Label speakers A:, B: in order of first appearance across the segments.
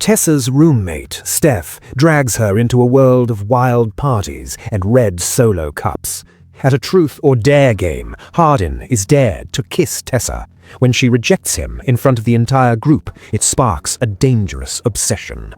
A: Tessa's roommate, Steph, drags her into a world of wild parties and red solo cups. At a truth or dare game, Hardin is dared to kiss Tessa. When she rejects him in front of the entire group, it sparks a dangerous obsession.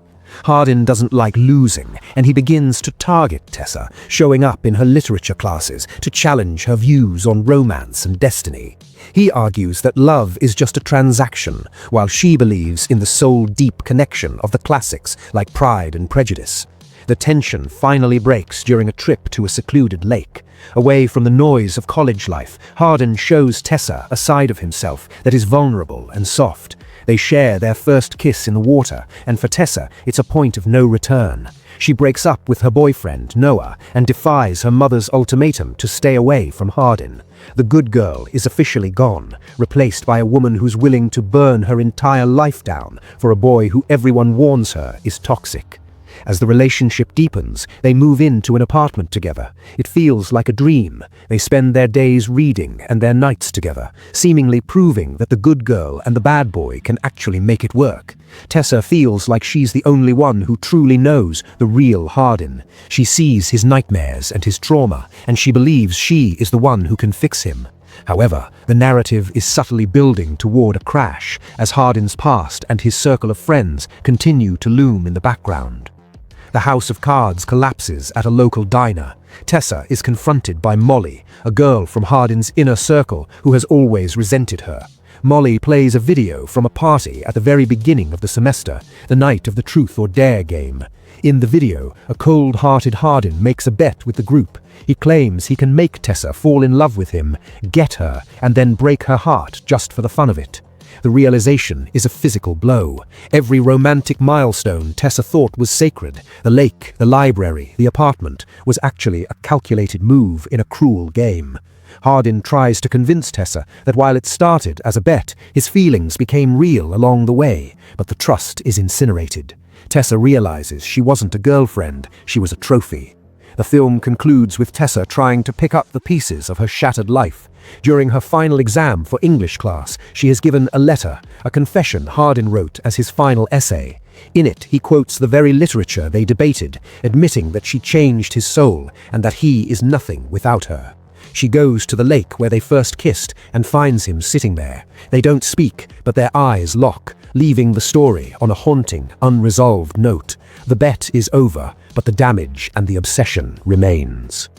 A: Hardin doesn't like losing, and he begins to target Tessa, showing up in her literature classes to challenge her views on romance and destiny. He argues that love is just a transaction, while she believes in the soul-deep connection of the classics like Pride and Prejudice. The tension finally breaks during a trip to a secluded lake. Away from the noise of college life, Hardin shows Tessa a side of himself that is vulnerable and soft. They share their first kiss in the water, and for Tessa, it's a point of no return. She breaks up with her boyfriend, Noah, and defies her mother's ultimatum to stay away from Hardin. The good girl is officially gone, replaced by a woman who's willing to burn her entire life down for a boy who everyone warns her is toxic. As the relationship deepens, they move into an apartment together. It feels like a dream. They spend their days reading and their nights together, seemingly proving that the good girl and the bad boy can actually make it work. Tessa feels like she's the only one who truly knows the real Hardin. She sees his nightmares and his trauma, and she believes she is the one who can fix him. However, the narrative is subtly building toward a crash as Hardin's past and his circle of friends continue to loom in the background. The house of cards collapses at a local diner. Tessa is confronted by Molly, a girl from Hardin's inner circle who has always resented her. Molly plays a video from a party at the very beginning of the semester, the night of the Truth or Dare game. In the video, a cold-hearted Hardin makes a bet with the group. He claims he can make Tessa fall in love with him, get her, and then break her heart just for the fun of it. The realization is a physical blow. Every romantic milestone Tessa thought was sacred, the lake, the library, the apartment, was actually a calculated move in a cruel game. Hardin tries to convince Tessa that while it started as a bet, his feelings became real along the way, but the trust is incinerated. Tessa realizes she wasn't a girlfriend, she was a trophy. The film concludes with Tessa trying to pick up the pieces of her shattered life. During her final exam for English class, she is given a letter, a confession Hardin wrote as his final essay. In it, he quotes the very literature they debated, admitting that she changed his soul and that he is nothing without her. She goes to the lake where they first kissed and finds him sitting there. They don't speak, but their eyes lock, leaving the story on a haunting, unresolved note. The bet is over, but the damage and the obsession remains.